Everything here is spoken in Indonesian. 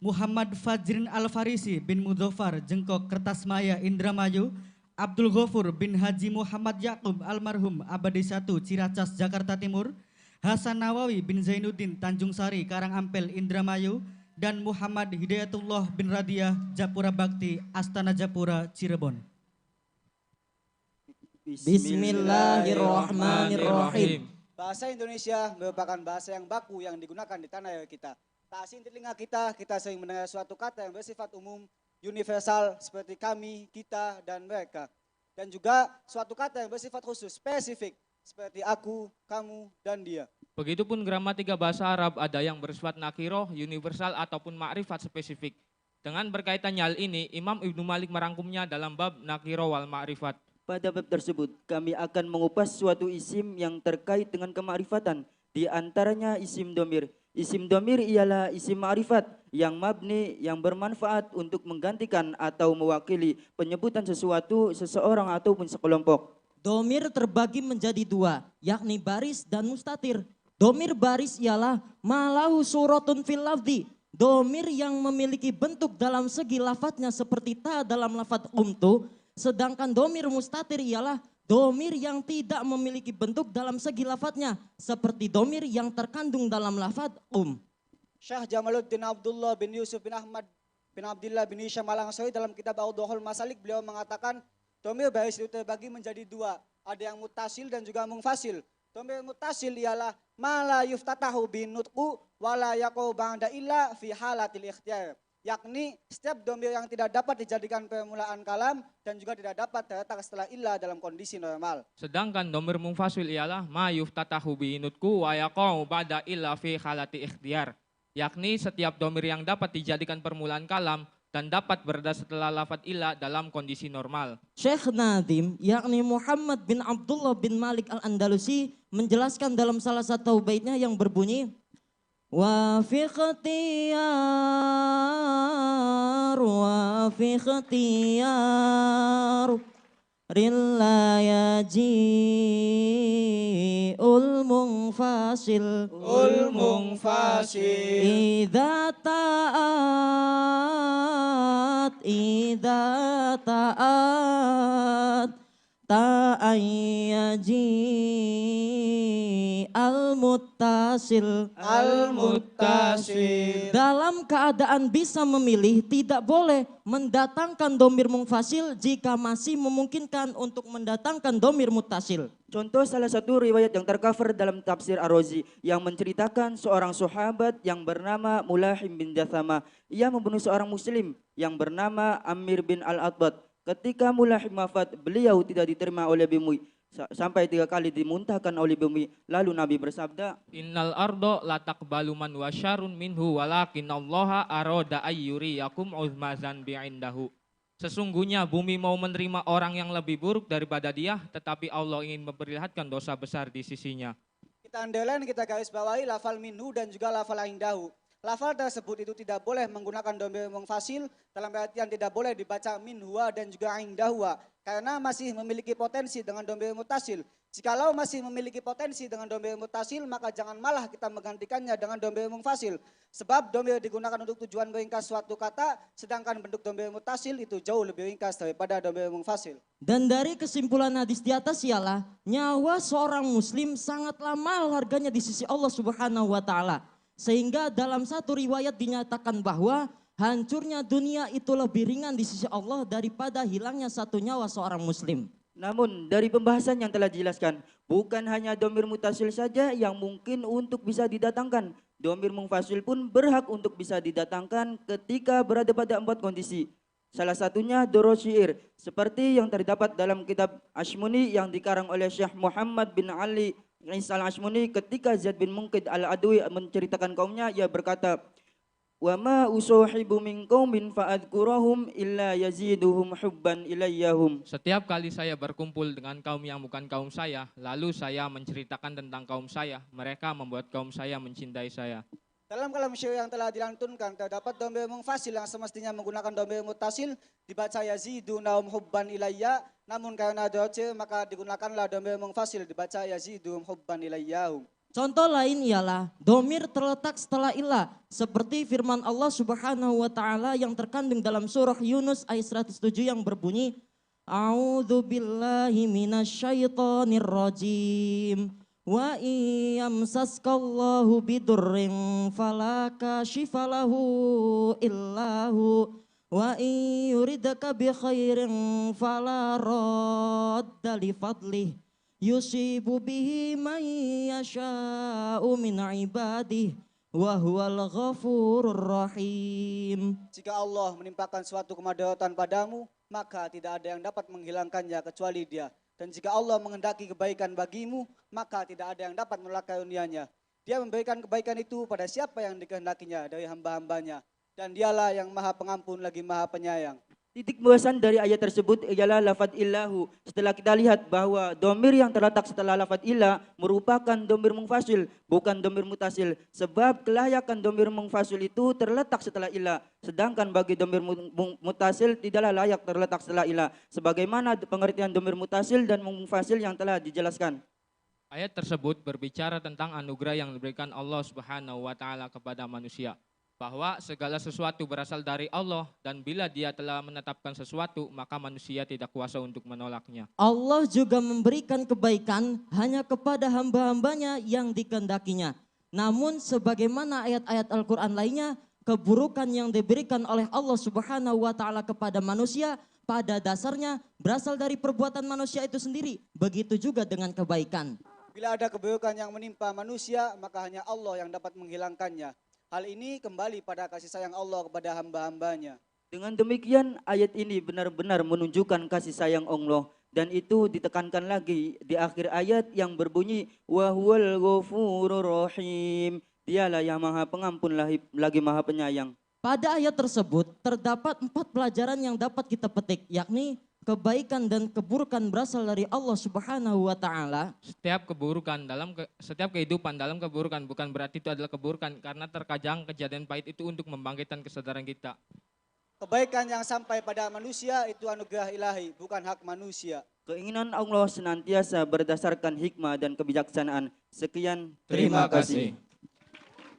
Muhammad Fajrin Al-Farisi bin Mudzafar Jengkok Kertasmaya Indramayu, Abdul Ghafur bin Haji Muhammad Yakub almarhum Abadi 1 Ciracas Jakarta Timur, Hasan Nawawi bin Zainuddin Tanjung Sari Karangampel Indramayu, dan Muhammad Hidayatullah bin Radiah Japura Bakti Astana Japura Cirebon. Bismillahirrahmanirrahim. Bahasa Indonesia merupakan bahasa yang baku yang digunakan di tanah air kita. Tak asing telinga kita sering mendengar suatu kata yang bersifat umum, universal seperti kami, kita, dan mereka. Dan juga suatu kata yang bersifat khusus, spesifik seperti aku, kamu, dan dia. Begitupun gramatika bahasa Arab ada yang bersifat nakiroh, universal, ataupun ma'rifat spesifik. Dengan berkaitannya hal ini, Imam Ibnu Malik merangkumnya dalam bab nakiroh wal ma'rifat. Pada bab tersebut, kami akan mengupas suatu isim yang terkait dengan kemakrifatan, di antaranya isim domir. Isim domir ialah isim ma'rifat yang mabni yang bermanfaat untuk menggantikan atau mewakili penyebutan sesuatu, seseorang ataupun sekelompok. Domir terbagi menjadi dua, yakni baris dan mustatir. Domir baris ialah malahu suratun fil lafzi. Domir yang memiliki bentuk dalam segi lafadznya seperti ta dalam lafadz umtu. Sedangkan domir mustatir ialah domir yang tidak memiliki bentuk dalam segi lafadznya seperti domir yang terkandung dalam lafadz Syekh Jamaluddin Abdullah bin Yusuf bin Ahmad bin Abdullah bin Hisham Al-Ansari dalam kitab Awdhul Masalik beliau mengatakan domir baris itu terbagi menjadi dua, ada yang mutasil dan juga mungfasil. Domir mutasil ialah ma la yuftatahu bin nutqu wa la yaqau ba'da illa fi halatil ikhtiyar. Yakni setiap domir yang tidak dapat dijadikan permulaan kalam dan juga tidak dapat terletak setelah illa dalam kondisi normal. Sedangkan domir mungfasil ialah ma yuftatahu binutku wa yaqau ba'da illa fi halati ikhtiyar. Yakni setiap domir yang dapat dijadikan permulaan kalam dan dapat berada setelah lafadz illa dalam kondisi normal. Syekh Nadim yakni Muhammad bin Abdullah bin Malik Al-Andalusi menjelaskan dalam salah satu baitnya yang berbunyi wa fi ikhtiyar rilla yaji'ul mungfasil idza ta'at ta'ayyaji al-muttasil dalam keadaan bisa memilih tidak boleh mendatangkan domir mungfasil jika masih memungkinkan untuk mendatangkan domir muttasil. Contoh salah satu riwayat yang tercover dalam tafsir Ar-Razi yang menceritakan seorang sahabat yang bernama Mulahim bin Jathama. Ia membunuh seorang muslim yang bernama Amir bin Al-Atbad. Ketika Mulahim wafat, beliau tidak diterima oleh bumi sampai 3 kali dimuntahkan oleh bumi. Lalu Nabi bersabda, Innal ardo la taqbalu man wasyarun minhu walakin allaha aroda ayyuriyakum uzmazan bi'indahu. Sesungguhnya bumi mau menerima orang yang lebih buruk daripada dia, tetapi Allah ingin memperlihatkan dosa besar di sisinya. Kita underline, kita garis bawahi lafal minhu dan juga lafal indahu. Lafal tersebut itu tidak boleh menggunakan domir mungfasil dalam artian tidak boleh dibaca min huwa dan juga indahwa karena masih memiliki potensi dengan domir mutasil. Jikalau masih memiliki potensi dengan domir mutasil maka jangan malah kita menggantikannya dengan domir mungfasil. Sebab domir digunakan untuk tujuan meringkas suatu kata sedangkan bentuk domir mutasil itu jauh lebih ringkas daripada domir mungfasil. Dan dari kesimpulan hadis di atas ialah nyawa seorang muslim sangatlah mahal harganya di sisi Allah Subhanahu wa taala. Sehingga dalam satu riwayat dinyatakan bahwa hancurnya dunia itu lebih ringan di sisi Allah daripada hilangnya satu nyawa seorang muslim. namun dari pembahasan yang telah dijelaskan, bukan hanya domir mutasil saja yang mungkin untuk bisa didatangkan. Domir mungfasil pun berhak untuk bisa didatangkan ketika berada pada 4 kondisi. Salah satunya doro syair, seperti yang terdapat dalam kitab Ashmuni yang dikarang oleh Syekh Muhammad bin Ali Isa al-Ashmuni ketika Zaid bin Munqidh al-Adwi menceritakan kaumnya, ia berkata, wa ma usuhibu min qaumin fa'adkurahum illa yaziduhum hubban ilayyahum. Setiap kali saya berkumpul dengan kaum yang bukan kaum saya, lalu saya menceritakan tentang kaum saya, mereka membuat kaum saya mencintai saya. Dalam kalam syair yang telah dilantunkan terdapat domir mungfasil yang semestinya menggunakan domir mutasil dibaca yazidunahum hubban ilayya, namun karena doce maka digunakanlah domir mungfasil dibaca yazidum hubban ilayyahum. Contoh lain ialah domir terletak setelah ilah seperti firman Allah Subhanahu wa taala yang terkandung dalam surah Yunus ayat 107 yang berbunyi A'udzu billahi minasyaitonir rajim wa iyamsaskallahu bidurrin fala kashifalahu illahu wa yuridaka bi khairin fala radda li fadlih yusibu bihi man yasha'u min ibadih wa huwal ghafurur rahim. Jika Allah menimpakan suatu kemadaratan padamu, maka tidak ada yang dapat menghilangkannya kecuali Dia. Dan jika Allah menghendaki kebaikan bagimu, maka tidak ada yang dapat menolak karunia-Nya. Dia memberikan kebaikan itu pada siapa yang dikehendakinya dari hamba-hambanya. Dan Dialah yang Maha Pengampun lagi Maha Penyayang. Titik bahasan dari ayat tersebut ialah lafaz illahu. Setelah kita lihat bahwa domir yang terletak setelah lafaz ilah merupakan domir mungfasil, bukan domir mutasil. Sebab kelayakan domir mungfasil itu terletak setelah ilah. Sedangkan bagi domir mutasil tidaklah layak terletak setelah ilah. Sebagaimana pengertian domir mutasil dan mungfasil yang telah dijelaskan. Ayat tersebut berbicara tentang anugerah yang diberikan Allah Subhanahu wa taala kepada manusia. Bahwa segala sesuatu berasal dari Allah dan bila Dia telah menetapkan sesuatu maka manusia tidak kuasa untuk menolaknya. Allah juga memberikan kebaikan hanya kepada hamba-hambanya yang dikehendakinya. Namun sebagaimana ayat-ayat Al-Quran lainnya, keburukan yang diberikan oleh Allah Subhanahu wa taala kepada manusia pada dasarnya berasal dari perbuatan manusia itu sendiri. Begitu juga dengan kebaikan. Bila ada keburukan yang menimpa manusia, maka hanya Allah yang dapat menghilangkannya. Hal ini kembali pada kasih sayang Allah kepada hamba-hambanya. Dengan demikian ayat ini benar-benar menunjukkan kasih sayang Allah. Dan itu ditekankan lagi di akhir ayat yang berbunyi wa huwal ghafurur rahim. Dialah yang Maha Pengampun lagi Maha Penyayang. Pada ayat tersebut terdapat 4 pelajaran yang dapat kita petik, yakni kebaikan dan keburukan berasal dari Allah Subhanahu wa taala. Setiap kehidupan dalam keburukan bukan berarti itu adalah keburukan karena terkadang kejadian pahit itu untuk membangkitkan kesadaran kita. Kebaikan yang sampai pada manusia itu anugerah ilahi, bukan hak manusia. Keinginan Allah senantiasa berdasarkan hikmah dan kebijaksanaan. Sekian, Terima kasih.